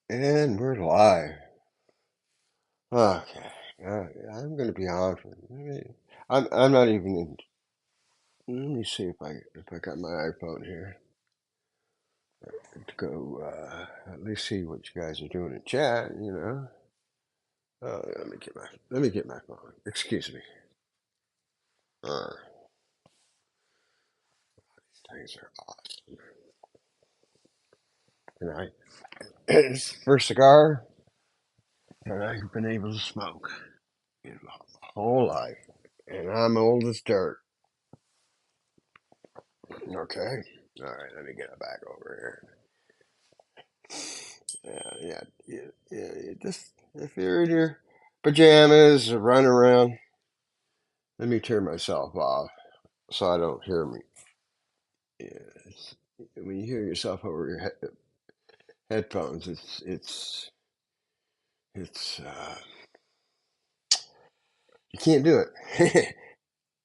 And we're live. Okay. I'm going to be on for. I'm not even in. Let me see if I got my iPhone here to go at least see what you guys are doing in chat. Let me get my phone. Excuse me. Uh, things are awesome. And it's the first cigar that I've been able to smoke in my whole life, and I'm old as dirt. Okay. All right. Let me get it back over here. Yeah. Just if you're in your pajamas or running around, let me turn myself off so I don't hear me. Yeah, when you hear yourself over your headphones, it's you can't do it.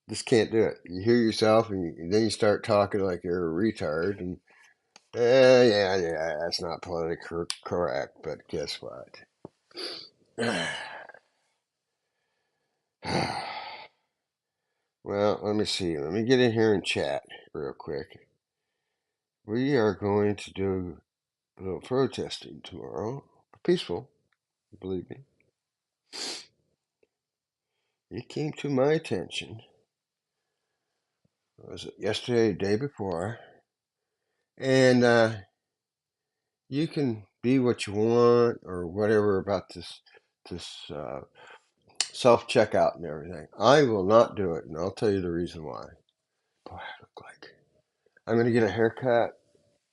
Just can't do it. You hear yourself, and then you start talking like you're a retard, and yeah, that's not politically correct. But guess what? Well, let me see. Let me get in here and chat real quick. We are going to do a little protesting tomorrow. Peaceful, believe me. It came to my attention. Was it yesterday, the day before? And you can be what you want or whatever about this self checkout and everything. I will not do it, and I'll tell you the reason why. Boy, I look like I'm going to get a haircut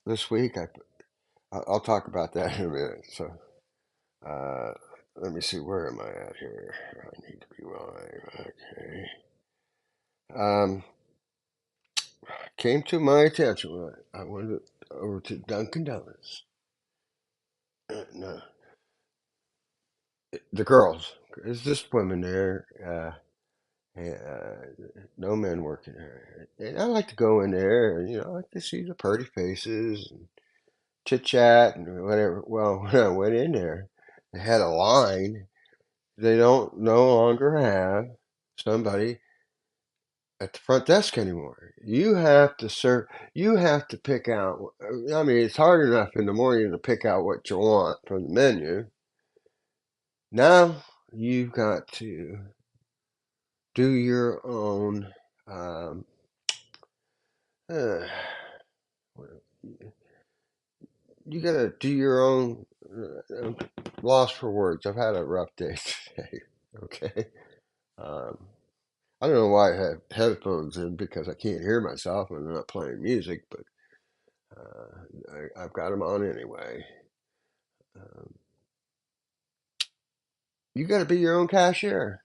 this week. I'll talk about that in a minute. So uh, let me see. Where am I at here? I need to be live. Okay. Um, came to my attention when I went over to Dunkin' Donuts. No, the girls. There's just women there. No men working there. And I like to go in there and, I like to see the pretty faces and chit chat and whatever. Well, when I went in there, they had a line. They don't no longer have somebody at the front desk anymore. You have to serve, you have to pick out. I mean, it's hard enough in the morning to pick out what you want from the menu. Now you've got to do your own. Um, uh, you got to do your own. I'm lost for words. I've had a rough day today. Okay. Um, I don't know why I have headphones in because I can't hear myself when I'm not playing music, but I've got them on anyway. Um, you got to be your own cashier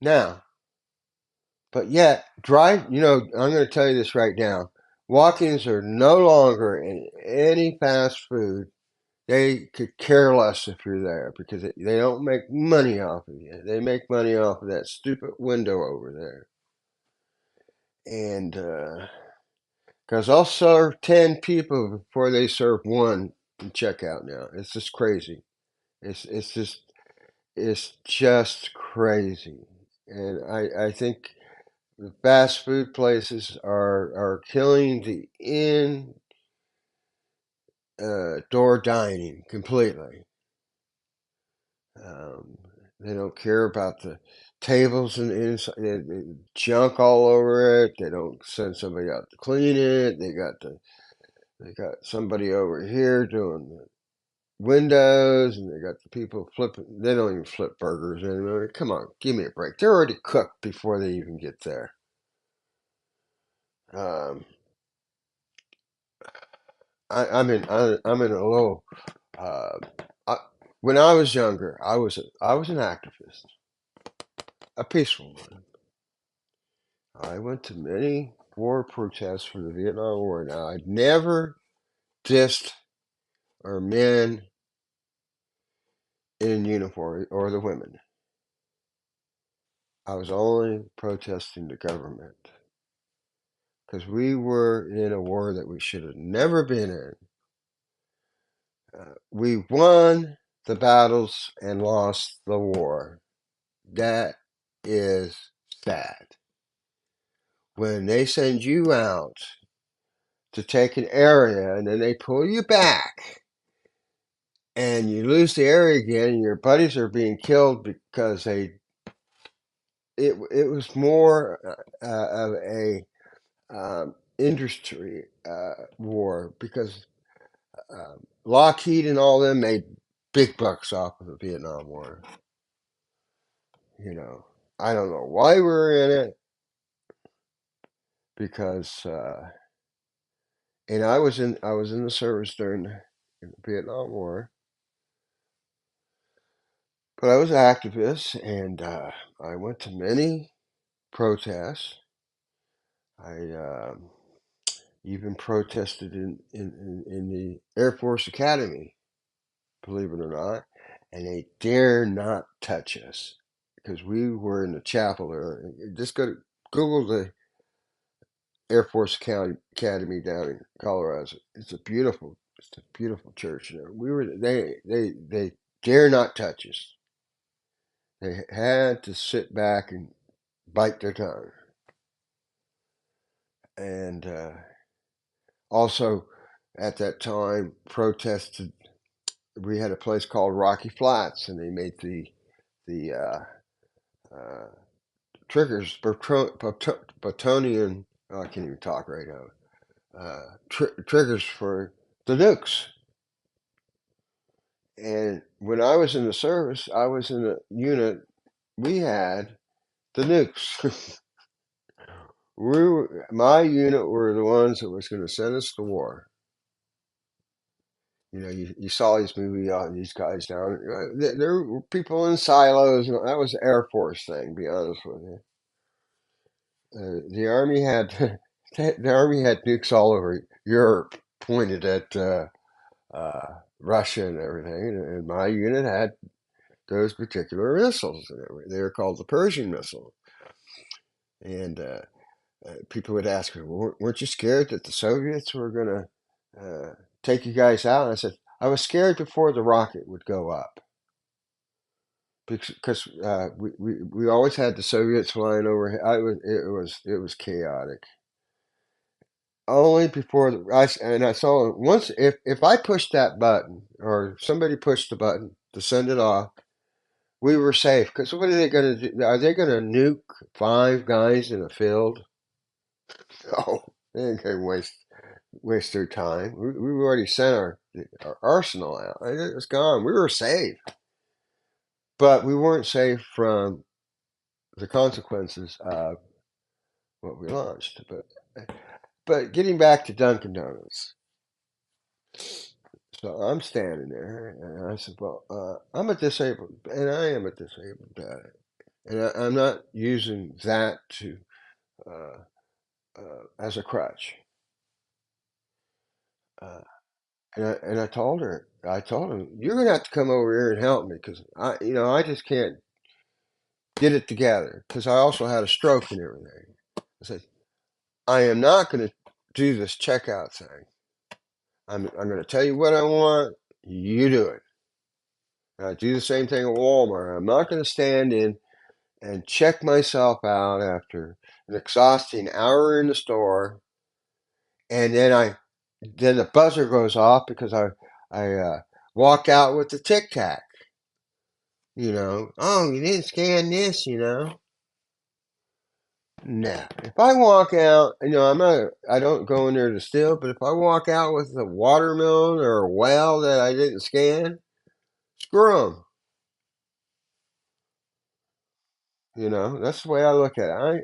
now, but yet drive. I'm going to tell you this right now. Walk-ins are no longer in any fast food. They could care less if you're there because they don't make money off of you. They make money off of that stupid window over there. And because I'll serve 10 people before they serve one in checkout now. It's just crazy. It's just crazy. And I think the fast food places are killing the door dining completely. Um, they don't care about the tables and junk all over it. They don't send somebody out to clean it. They got somebody over here doing the windows, and they got the people flipping. They don't even flip burgers anymore. Come on, give me a break. They're already cooked before they even get there. Um, I'm in a little. Uh, I, when I was younger, I was an activist, a peaceful one. I went to many war protests for the Vietnam War. Now, I'd never dissed or men in uniform or the women. I was only protesting the government because we were in a war that we should have never been in. We won the battles and lost the war. That is sad. When they send you out to take an area and then they pull you back and you lose the area again and your buddies are being killed because it was more of a industry war because Lockheed and all them made big bucks off of the Vietnam War. You know, I don't know why we were in it because and I was in the service during the Vietnam War, but I was an activist and I went to many protests. I even protested in the Air Force Academy, believe it or not, and they dare not touch us because we were in the chapel there. Just go to Google the Air Force Academy down in Colorado. It's a beautiful church. You know, we were they dare not touch us. They had to sit back and bite their tongue. And also at that time protested. We had a place called Rocky Flats, and they made the uh, triggers, plutonium. Oh, I can't even talk right now. Triggers for the nukes. And when I was in the service, I was in a unit. We had the nukes. My unit were the ones that was going to send us to war. You know, you saw these movies on these guys down. There were people in silos. And that was the Air Force thing. To be honest with you, the army had the army had nukes all over Europe, pointed at Russia and everything. And my unit had those particular missiles. They were called the Persian missile. And people would ask me, "Weren't you scared that the Soviets were going to take you guys out?" And I said, "I was scared before the rocket would go up." Because we always had the Soviets flying over. It was chaotic. Only before I saw once if I pushed that button or somebody pushed the button to send it off, we were safe. Because what are they going to do? Are they going to nuke five guys in a field? Oh, they ain't going to waste their time. We already sent our arsenal out. It's gone. We were safe, but we weren't safe from the consequences of what we launched. But getting back to Dunkin' Donuts, so I'm standing there, and I said, "Well, I'm a disabled, and I am a disabled dad, and I'm not using that to uh, as a crutch." Uh, and I told him, "You're gonna have to come over here and help me because I just can't get it together because I also had a stroke and everything." I said, "I am not going to do this checkout thing. I'm going to tell you what I want. You do it." And I do the same thing at Walmart. I'm not going to stand in and check myself out after an exhausting hour in the store, and then then the buzzer goes off because I walk out with the tic tac. Oh, you didn't scan this. No. If I walk out, I don't go in there to steal, but if I walk out with a watermelon or a well that I didn't scan, screw them. That's the way I look at it.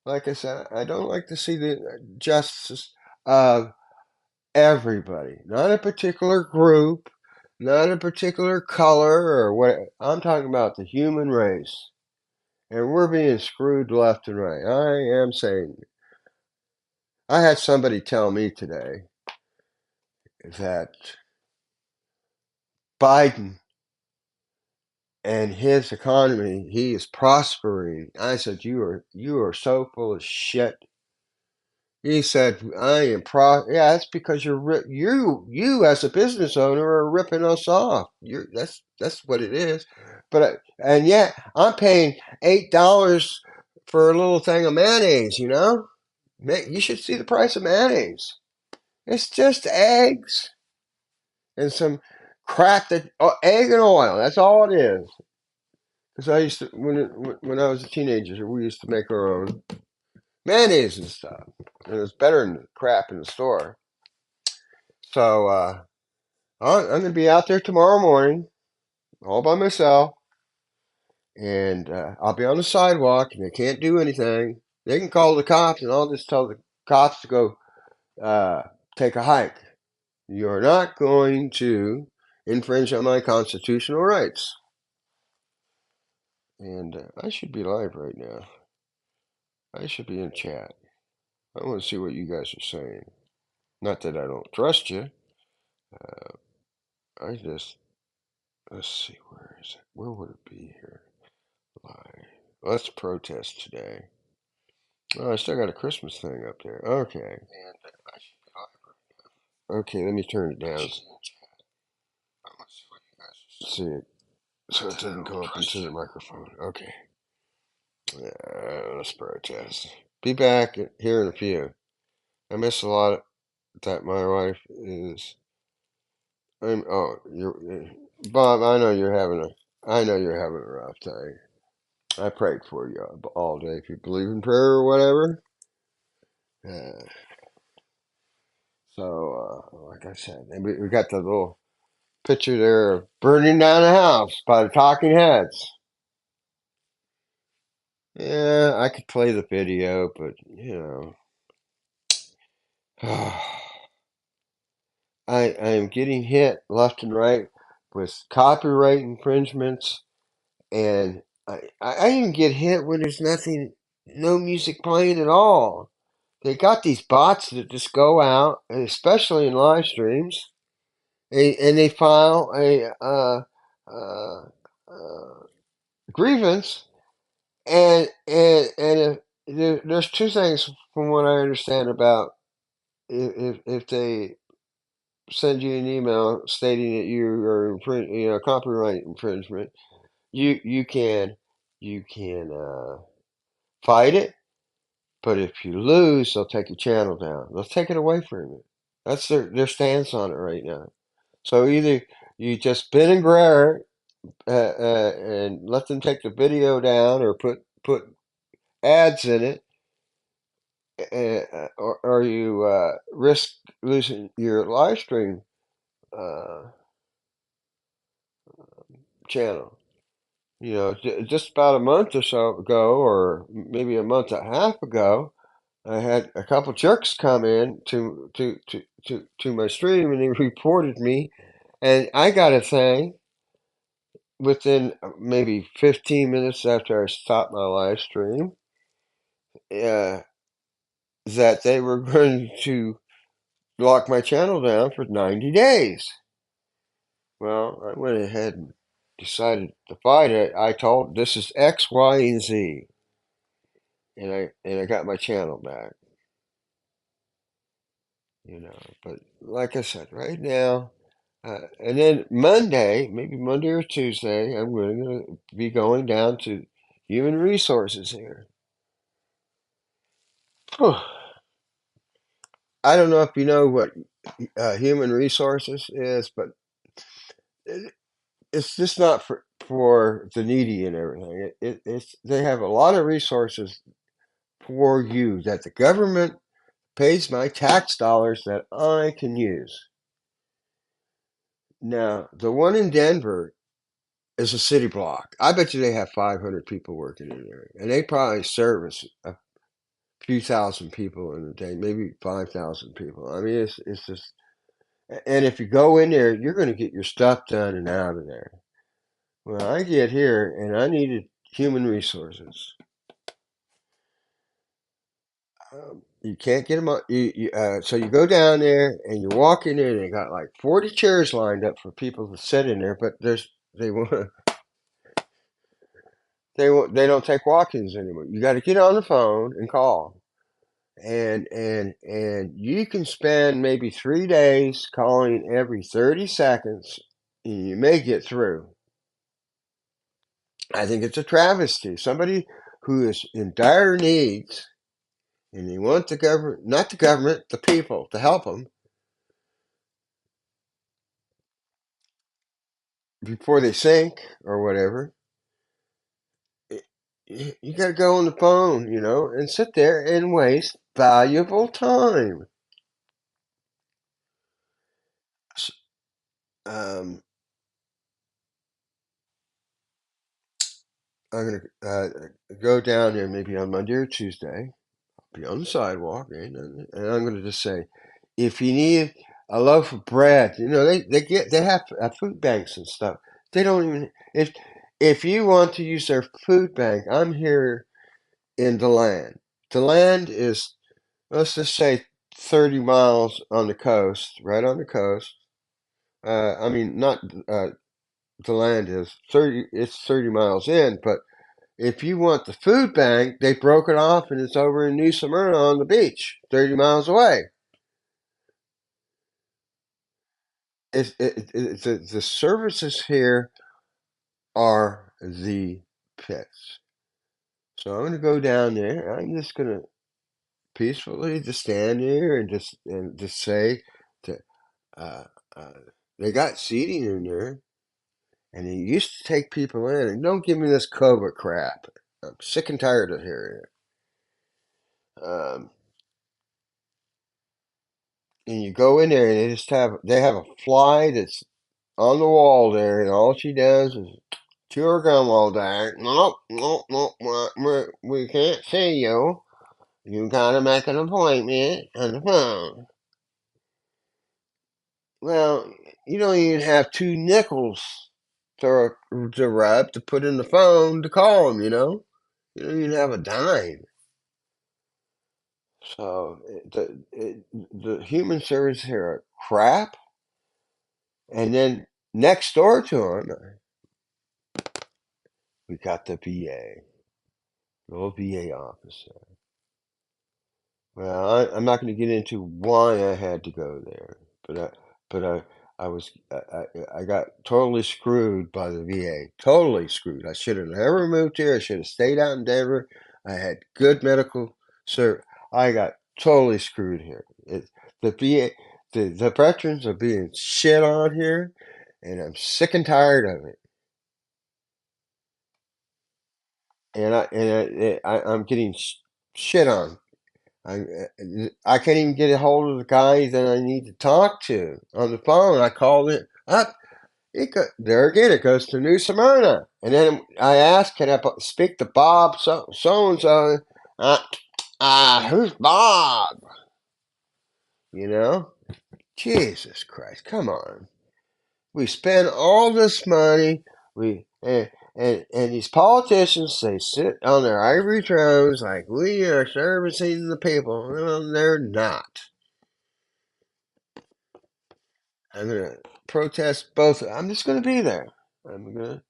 Like I said, I don't like to see the justice of everybody, not a particular group, not a particular color or what. I'm talking about the human race, and we're being screwed left and right. I am saying, I had somebody tell me today that Biden and his economy, he is prospering. I said, you are so full of shit. He said, "I am Yeah, that's because you as a business owner are ripping us off. That's what it is. And yet I'm paying $8 for a little thing of mayonnaise. You should see the price of mayonnaise. It's just eggs and some crap egg and oil. That's all it is. Because I used to when I was a teenager, we used to make our own mayonnaise and stuff, and it's better than the crap in the store. So I'm going to be out there tomorrow morning, all by myself, and I'll be on the sidewalk, and they can't do anything. They can call the cops, and I'll just tell the cops to go uh, take a hike. You're not going to infringe on my constitutional rights. And I should be live right now. I should be in chat. I want to see what you guys are saying. Not that I don't trust you. I just let's see, where is it? Where would it be here? Live. Let's protest today. Oh, I still got a Christmas thing up there. Okay. Okay, let me turn it down. See it so it doesn't go up into the microphone. Okay. Let's protest. Be back here in a few. I miss a lot that my wife is. You're Bob. I know you're having a rough time. I prayed for you all day. If you believe in prayer or whatever. Uh, like I said, and we got the little picture there of burning down a house by the Talking Heads. Yeah, I could play the video, but I am getting hit left and right with copyright infringements, and I even get hit when there's no music playing at all. They got these bots that just go out, and especially in live streams, and they file a grievance, and there's two things from what I understand about if they send you an email stating that you are copyright infringement, you can fight it, but if you lose, they'll take your channel down. They'll take it away from you. That's their stance on it right now. So either you just bend and grab and let them take the video down, or put ads in it, or you risk losing your live stream uh, channel. Just about a month or so ago, or maybe a month and a half ago, I had a couple jerks come in to my stream, and they reported me, and I got a thing within maybe 15 minutes after I stopped my live stream, uh, that they were going to lock my channel down for 90 days. Well, I went ahead and decided to fight it. I told this is X, Y, and Z, and I got my channel back. But like I said, right now, and then Monday, maybe Monday or Tuesday, I'm going to be going down to human resources here. I don't know if you know what human resources is, but it, it's just not for the needy and everything. It's they have a lot of resources for you that the government pays my tax dollars that I can use. Now, the one in Denver is a city block. I bet you they have 500 people working in there, and they probably service a few thousand people in a day, maybe 5,000 people. I mean, it's just, and if you go in there, you're going to get your stuff done and out of there. Well, I get here and I needed human resources. You can't get them on. So you go down there and you walk in there, and they got like 40 chairs lined up for people to sit in there, but they want they don't take walk-ins anymore. You got to get on the phone and call, and you can spend maybe 3 days calling every 30 seconds, and you may get through. I think it's a travesty. Somebody who is in dire needs, and they want the government, not the government, the people, to help them before they sink or whatever. You got to go on the phone, and sit there and waste valuable time. Um, I'm gonna go down there maybe on Monday or Tuesday, be on the sidewalk, and I'm gonna just say, if you need a loaf of bread, they have food banks and stuff. They don't even if you want to use their food bank, I'm here in DeLand. DeLand is, let's just say, 30 miles on the coast, right on the coast. I mean, not DeLand is 30. It's 30 miles in, but if you want the food bank, they broke it off and it's over in New Smyrna on the beach, 30 miles away. The services here are the pits. So I'm going to go down there. I'm just going to peacefully just stand here and just say that uh, uh, they got seating in there, and they used to take people in. And don't give me this COVID crap. I'm sick and tired of hearing it. And you go in there, and they have a fly that's on the wall there, and all she does is chew her gum all day. Nope, nope, nope. We can't see you. You gotta make an appointment on the phone. Well, you don't even have 2 nickels to rub to put in the phone to call them. You don't even have a dime. So the human service here are crap, and then next door to them, we got the VA, the old VA office. Well, I'm not going to get into why I had to go there, but I was I got totally screwed by the VA. Totally screwed. I should have never moved here. I should have stayed out in Denver. I had good medical service. I got totally screwed here. The VA, the veterans are being shit on here, and I'm sick and tired of it. I'm getting shit on. I can't even get a hold of the guy that I need to talk to on the phone. I called it up. There again, it goes to New Smyrna. And then I asked, can I speak to Bob and so? Uh, who's Bob? You know? Jesus Christ, come on. We spend all this money. And these politicians, they sit on their ivory thrones like we are servicing the people. Well, they're not. I'm gonna protest both. I'm just gonna be there. I'm gonna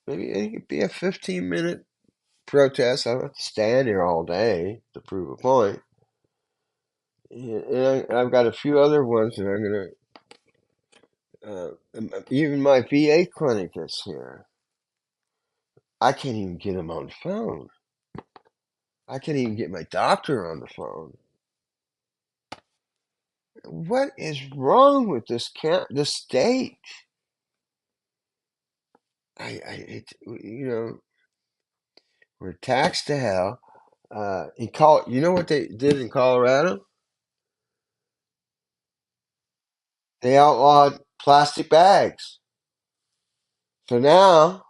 maybe it could be a 15-minute protest. I don't have to stand here all day to prove a point. And I've got a few other ones that I'm even my VA clinic is here. I can't even get them on the phone. I can't even get my doctor on the phone. what is wrong with this state? We're taxed to hell. You know what they did in Colorado? They outlawed plastic bags. So now,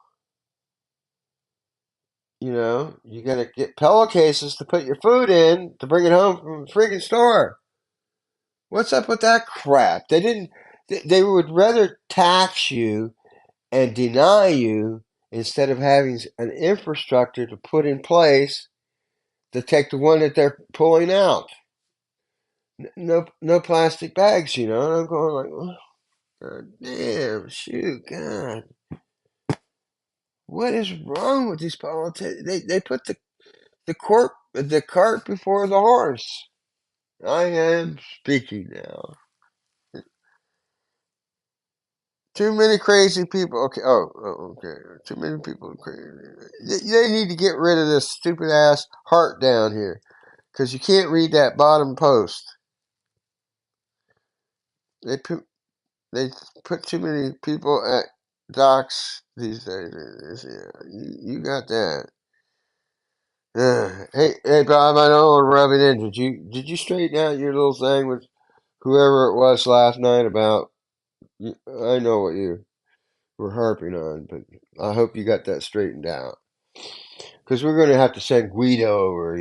you gotta get pillowcases to put your food in to bring it home from the freaking store. What's up with that crap? They didn't. They would rather tax you and deny you instead of having an infrastructure to put in place to take the one that they're pulling out. No, no plastic bags. And I'm going like, oh, God damn, shoot, God, what is wrong with these politicians? They put the cart before the horse. I am speaking now. Too many crazy people. Okay. Okay. Too many people are crazy. They need to get rid of this stupid ass heart down here because you can't read that bottom post. They put they put too many people at docks these days. Yeah, you got that. Hey, Bob. I know I'm rubbing in. Did you straighten out your little thing with whoever it was last night about? I know what you were harping on, but I hope you got that straightened out. Because we're going to have to send Guido over.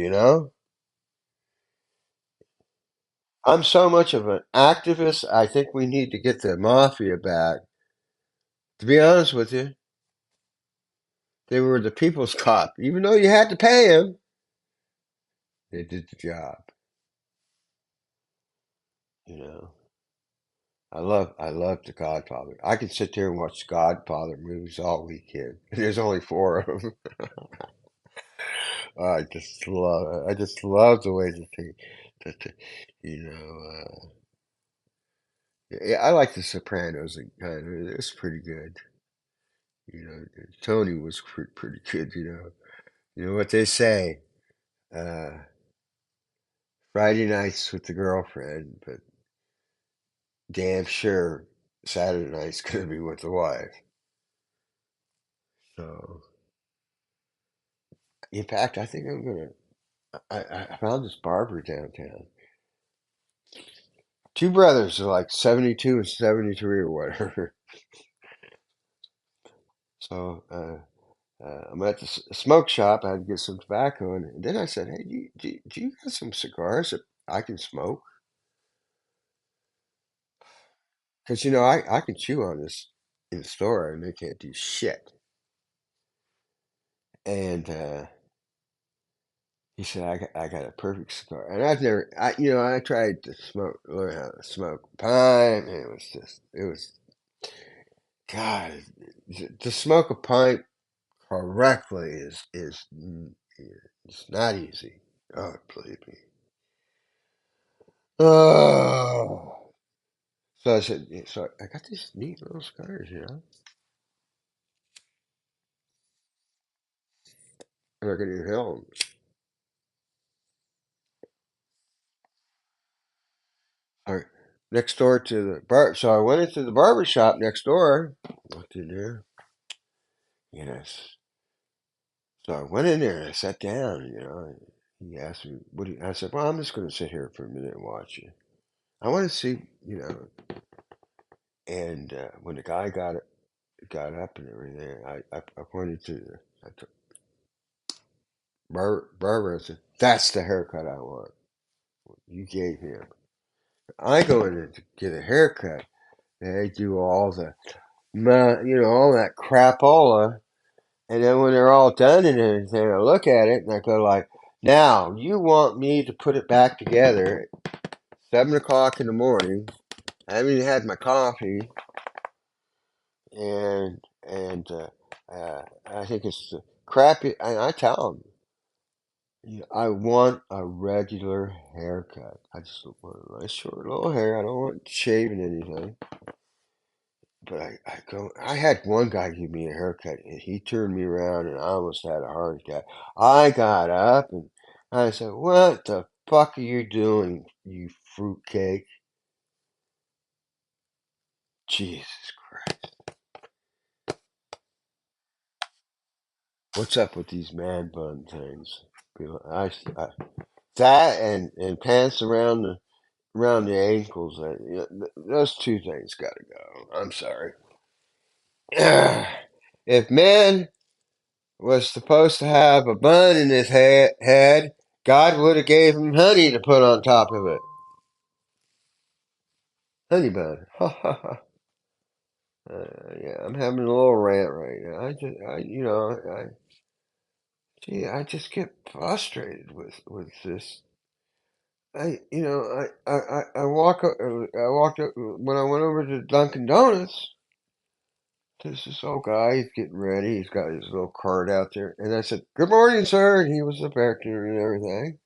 I'm so much of an activist, I think we need to get the mafia back. To be honest with you, they were the people's cop. Even though you had to pay them, they did the job. You know, I love the Godfather. I could sit there and watch Godfather movies all weekend. There's only four of them. I just love the way that you know, yeah, I like The Sopranos. It's pretty good. Tony was pretty good. You know what they say. Uh, Friday nights with the girlfriend, but damn sure Saturday night's gonna be with the wife. So, in fact, I think I'm gonna. I found this barber downtown. Two brothers are like 72 and 73 or whatever. So, I'm at the smoke shop. I had to get some tobacco, and then I said, "Hey, do you got some cigars that I can smoke? Because I can chew on this in the store, and they can't do shit." And he said, "I got a perfect cigar." And I tried to learn how to smoke pipe, and it was God, to smoke a pipe correctly it's not easy. Oh, believe me. Oh. So I said, yeah, so I got these neat little scars. And I can inhale them. All right. Next door to the bar. So I went into the barber shop next door. Walked in there. Yes. So I went in there and I sat down. He asked me, I said, well, I'm just going to sit here for a minute and watch you. I want to see. And when the guy got up and everything, I pointed to the barber and said, that's the haircut I want. You gave him. I go in there to get a haircut. They do all that crapola. And then when they're all done and everything, I look at it and I go like, now you want me to put it back together at 7 o'clock in the morning. I haven't even had my coffee, and I think it's crappy. I tell them, I want a regular haircut. I just want a nice short little hair. I don't want shaving anything. But I had one guy give me a haircut and he turned me around and I almost had a heart attack. I got up and I said, what the fuck are you doing, you fruitcake? Jesus Christ. What's up with these man bun things? I that and pants around the ankles. Those two things got to go. I'm sorry. If man was supposed to have a bun in his head, God would have gave him honey to put on top of it. Honey bun. Ha ha ha. Yeah, I'm having a little rant right now. I just get frustrated with this. I walked up when I went over to Dunkin' Donuts. There's this old guy. He's getting ready. He's got his little cart out there, and I said, "Good morning, sir." And he was the bartender and everything,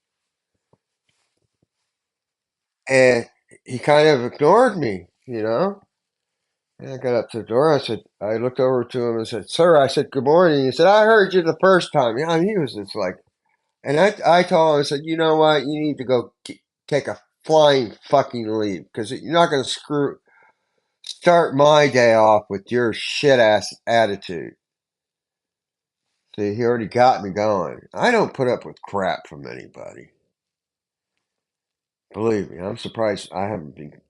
and he kind of ignored me. And I got up to the door. I looked over to him and said, "Sir," I said, "Good morning." He said, "I heard you the first time." Yeah, he was just like, and I told him, I said, "You know what? You need to go take a flying fucking leave because you're not going to start my day off with your shit ass attitude." See, he already got me going. I don't put up with crap from anybody. Believe me, I'm surprised I haven't been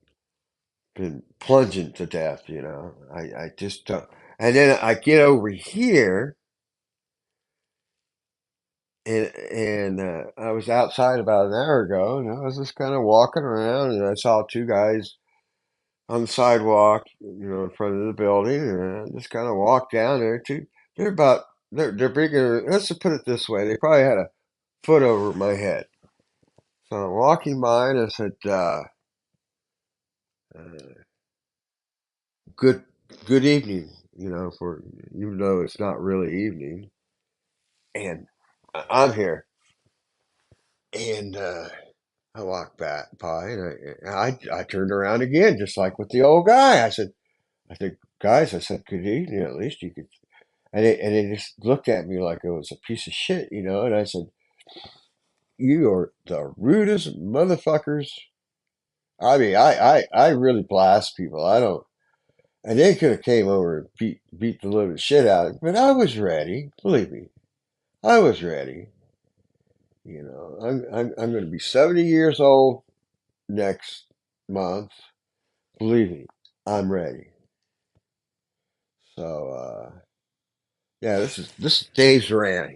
plunging to death. I just don't. And then I get over here, and I was outside about an hour ago, and I was just kind of walking around, and I saw two guys on the sidewalk, in front of the building, and I just kind of walked down there. They're about they're bigger. Let's just put it this way: they probably had a foot over my head. So I'm walking by, and I said, uh, "Good, good evening." For even though it's not really evening, and I'm here, and I walked back by, and I turned around again, just like with the old guy. I said, "Guys," I said, "good evening. At least you could." And they just looked at me like it was a piece of shit. And I said, "You are the rudest motherfuckers." I mean, I really blast people. I don't. And they could have came over and beat the living shit out of me, but I was ready. Believe me, I was ready. I'm going to be 70 years old next month. Believe me, I'm ready. So yeah, this is Dave's rant.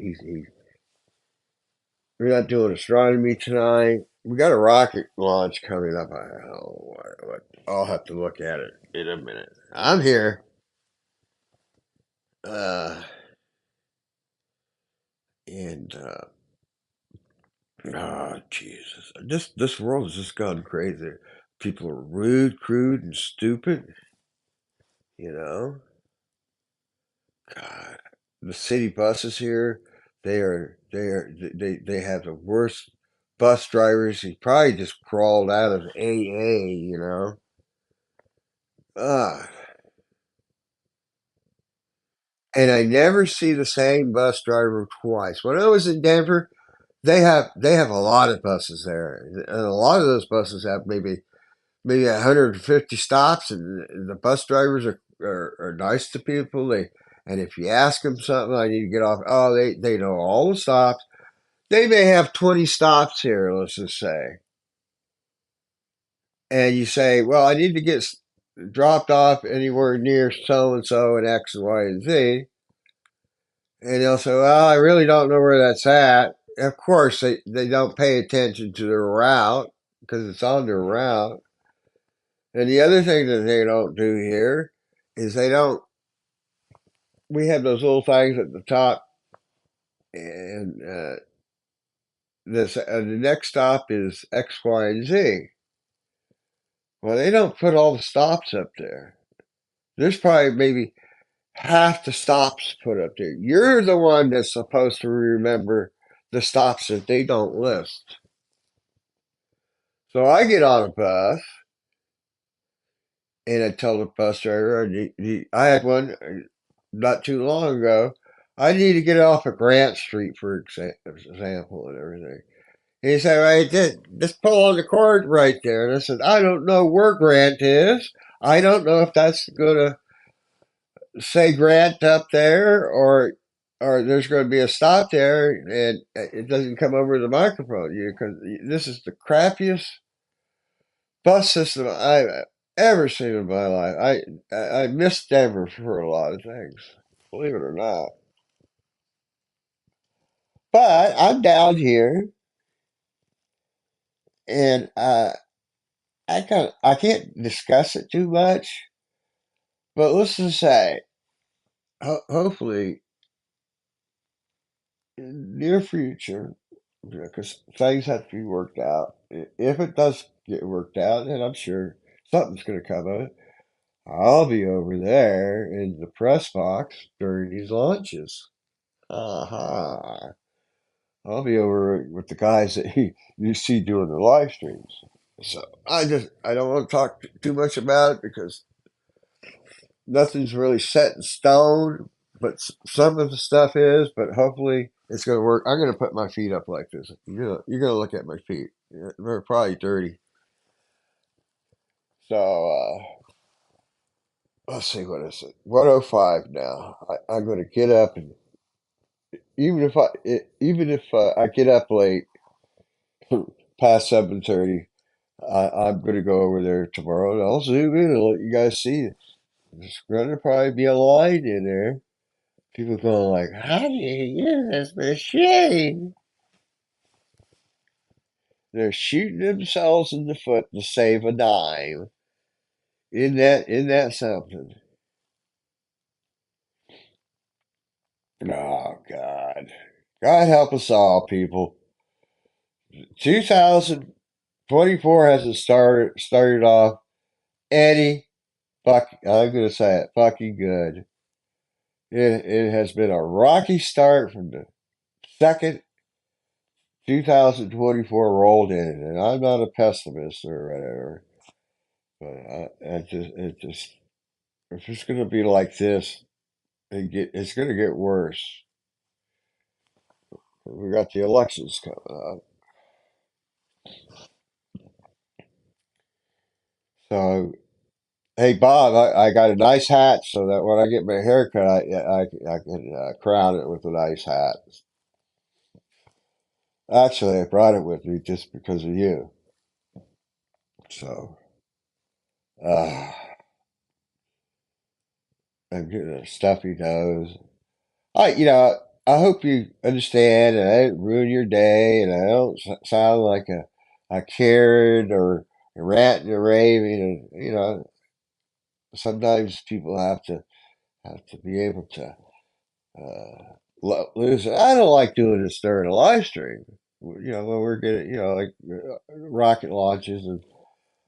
We're not doing astronomy tonight. We got a rocket launch coming up. I don't know what. I'll have to look at it in a minute. I'm here. Uh, and oh Jesus, this world has just gone crazy. People are rude, crude, and stupid. You know, God, the city buses here, they have the worst bus drivers. He probably just crawled out of AA. Ah, and I never see the same bus driver twice. When I was in Denver, they have a lot of buses there, and a lot of those buses have maybe 150 stops, and the bus drivers are nice to people. And if you ask them something, I need to get off. Oh, they know all the stops. They may have 20 stops here, let's just say, and you say, well, I need to get dropped off anywhere near so and so and X and Y and Z. And they'll say, well, I really don't know where that's at. Of course, they don't pay attention to their route because it's on their route. And the other thing that they don't do here is we have those little things at the top, and the next stop is X, Y, and Z. Well, they don't put all the stops up there. There's probably maybe half the stops put up there. You're the one that's supposed to remember the stops that they don't list. So I get on a bus and I tell the bus driver, I had one not too long ago. I need to get off of Grant Street, for example, and everything. And he said, right, just pull on the cord right there. And I said, I don't know where Grant is. I don't know if that's going to say Grant up there, or there's going to be a stop there and it doesn't come over the microphone. Because this is the crappiest bus system I've ever seen in my life. I miss Denver for a lot of things, believe it or not. But I'm down here, and I can't discuss it too much. But let's just say, hopefully, in near future, because things have to be worked out. If it does get worked out, then I'm sure something's going to come of it. I'll be over there in the press box during these launches. Uh-huh. I'll be over with the guys that you see doing the live streams. So I don't want to talk too much about it because nothing's really set in stone. But some of the stuff is. But hopefully it's going to work. I'm going to put my feet up like this. You're gonna look at my feet. They're probably dirty. So let's see what is it. 105 now. I'm going to get up and even if I get up late past 7:30. I'm going to go over there tomorrow and I'll zoom in and let you guys see. There's going to probably be a line in there. People going like, "How do you use this machine?" They're shooting themselves in the foot to save a dime. Isn't that something? Oh God, God help us all, people. 2024 hasn't started off any I'm going to say it, fucking good. It has been a rocky start from the second 2024 rolled in, and I'm not a pessimist or whatever, but it's just going to be like this. It's going to get worse. We got the elections coming up, so hey Bob, I got a nice hat so that when I get my hair cut, I can crown it with a nice hat. Actually, I brought it with me just because of you. So, uh, I'm getting a stuffy nose. I hope you understand, and I didn't ruin your day, and I don't sound like a Karen or a ranting and raving. And sometimes people have to be able to lose it. I don't like doing this during a live stream. When we're getting like rocket launches and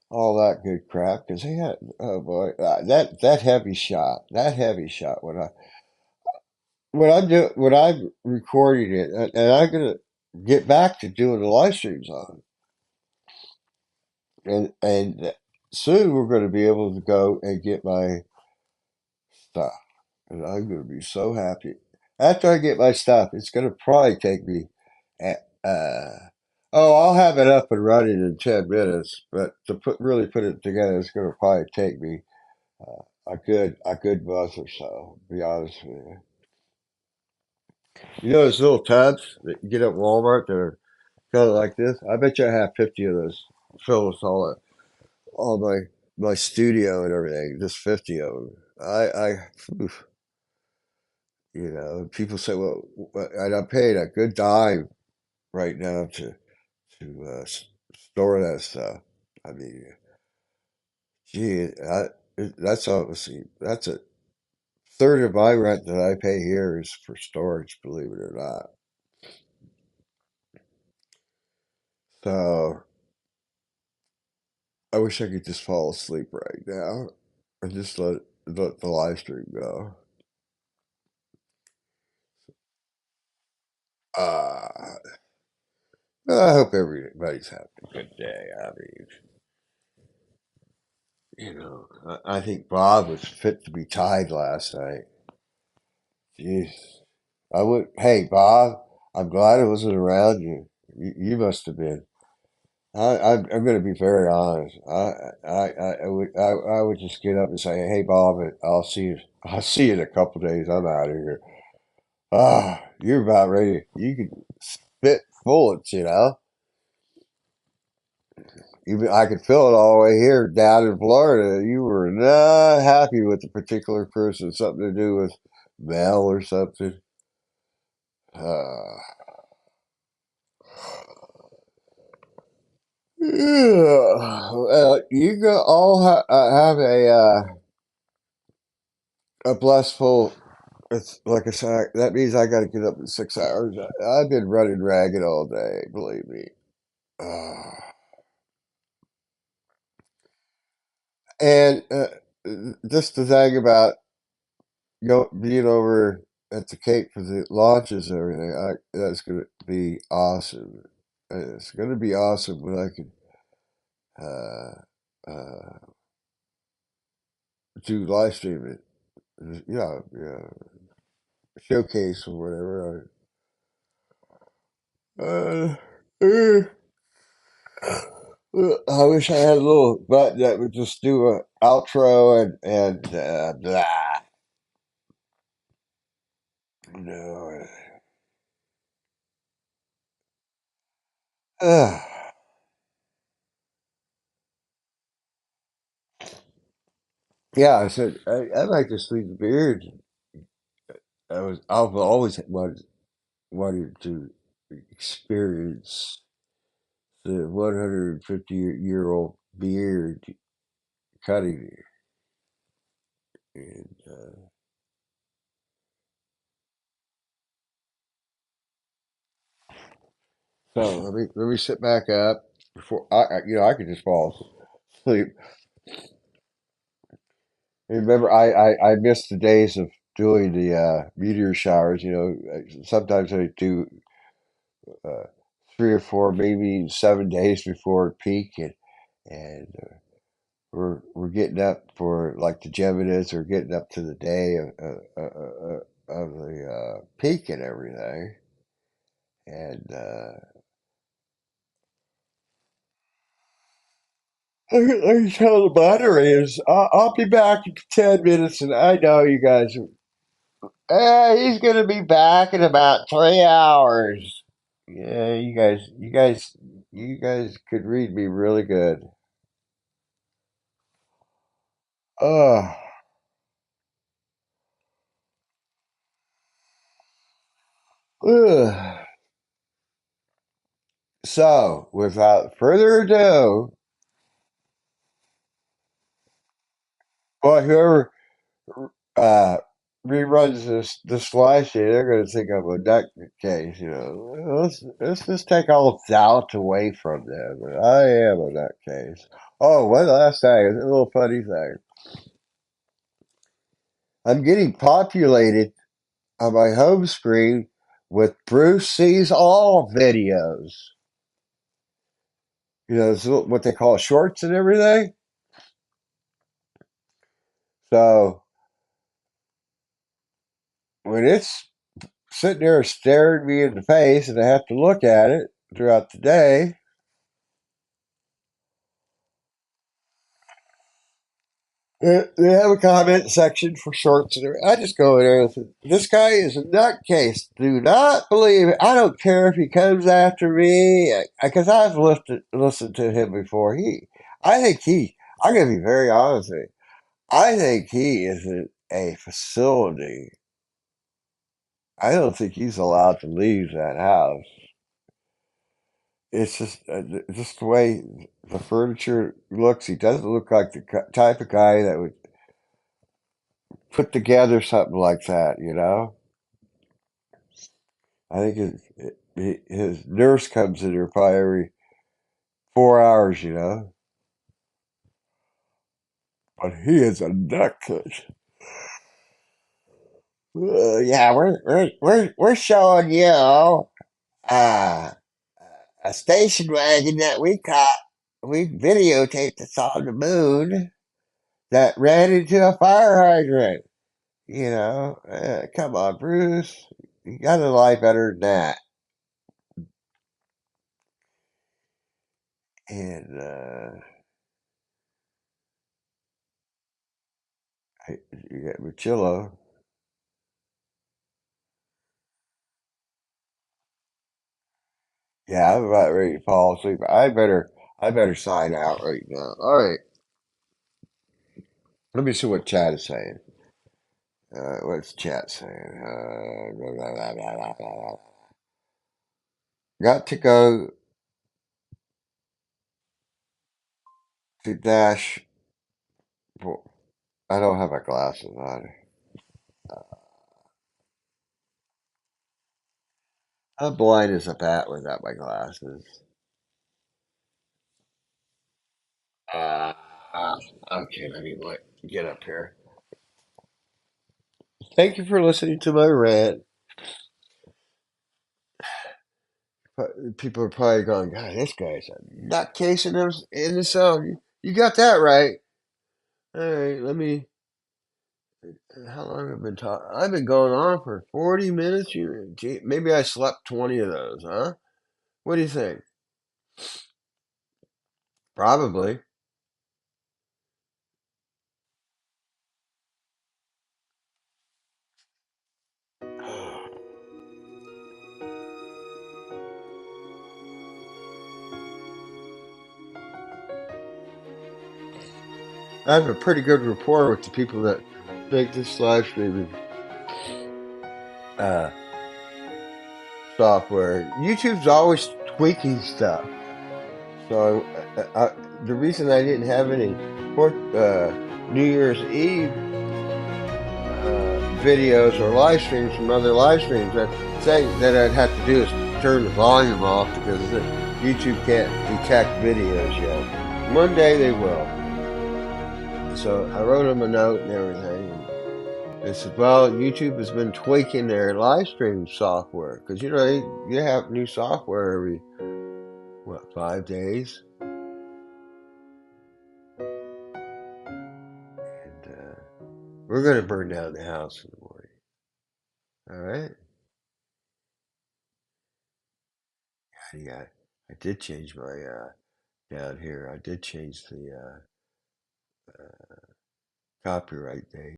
all that good crap, because they had, oh boy, that heavy shot when I'm recording it, and I'm gonna get back to doing the live streams on, and soon we're going to be able to go and get my stuff, and I'm going to be so happy. After I get my stuff, it's going to probably take me, oh, I'll have it up and running in 10 minutes, but to put it together, it's going to probably take me a good month or so. To be honest with you. You know those little tubs that you get at Walmart that are kind of like this. I bet you I have 50 of those filled with all my studio and everything. Just 50 of them. Oof, people say, well, and I'm paying a good dime right now to store that stuff. I mean, gee, that's obviously that's a third of my rent that I pay here is for storage. Believe it or not. So I wish I could just fall asleep right now and just let the live stream go. Uh, I hope everybody's having a good day. I mean, I think Bob was fit to be tied last night. Jeez. Hey, Bob, I'm glad I wasn't around you. You must have been. I'm going to be very honest. I would just get up and say, "Hey, Bob, I'll see you. I'll see you in a couple days. I'm out of here." Ah, you're about ready. You could spit bullets, you know. Even I could feel it all the way here down in Florida. You were not happy with a particular person, something to do with Mel or something. Uh, yeah. You go all have a blissful. It's like I said. That means I got to get up in 6 hours. I've been running ragged all day. Believe me. Uh, and just the thing about being over at the Cape for the launches and everything, that's going to be awesome. It's going to be awesome when I can uh, uh, do live streaming. Yeah, yeah, showcase or whatever. I wish I had a little button that would just do a outro and blah. No. Uh, yeah, I said I like to sleep the beard. I've always wanted to experience the 150-year-old beard cutting. And so let me sit back up before I could just fall asleep. Remember, I missed the days of doing the meteor showers. Sometimes I do uh, 3 or 4, maybe 7 days before peak, and we're getting up for like the Geminis. We're getting up to the day of the peak and everything. And I can tell the moderators, I'll be back in 10 minutes, and I know you guys. He's gonna be back in about 3 hours. Yeah, you guys could read me really good. Uh, ugh. So, without further ado, well, whoever uh, reruns this live stream, they're going to think I'm a nutcase. Let's just take all doubt away from them. I am a nutcase. Oh, one last thing, a little funny thing. I'm getting populated on my home screen with Bruce Sees All videos. It's what they call shorts and everything. So when it's sitting there staring me in the face and I have to look at it throughout the day, they have a comment section for shorts. And I just go in there and say, "This guy is a nutcase. Do not believe it. I don't care if he comes after me, because I've listened to him before. I think I'm going to be very honest with you. I think he is a facility. I don't think he's allowed to leave that house. It's just the way the furniture looks. He doesn't look like the type of guy that would put together something like that. I think his nurse comes in here probably every 4 hours. But he is a nutcase. Yeah, we're showing you uh, a station wagon that we caught. We videotaped us on the moon that ran into a fire hydrant. Come on, Bruce. You gotta lie better than that. And you got Mucillo. Yeah, I'm about ready to fall asleep. I better sign out right now. All right, let me see what chat is saying. What's chat saying? Blah, blah, blah, blah, blah, blah. Got to go to dash. I don't have my glasses on. I'm blind as a bat without my glasses. Uh, okay, let me get up here. Thank you for listening to my rant. People are probably going, God, this guy's a nutcase in himself. You got that right. All right, let me. How long have I been talking? I've been going on for 40 minutes. Gee, maybe I slept 20 of those, huh? What do you think? Probably. I have a pretty good rapport with the people that make this live streaming uh, software. YouTube's always tweaking stuff. So the reason I didn't have any New Year's Eve videos or live streams from other live streams, that thing that I'd have to do is turn the volume off because YouTube can't detect videos yet. One day they will. So I wrote them a note and everything. And they said, well, YouTube has been tweaking their live stream software because they have new software every 5 days, and we're gonna burn down the house in the morning. All right. Yeah, I did change my down here. I did change the copyright date.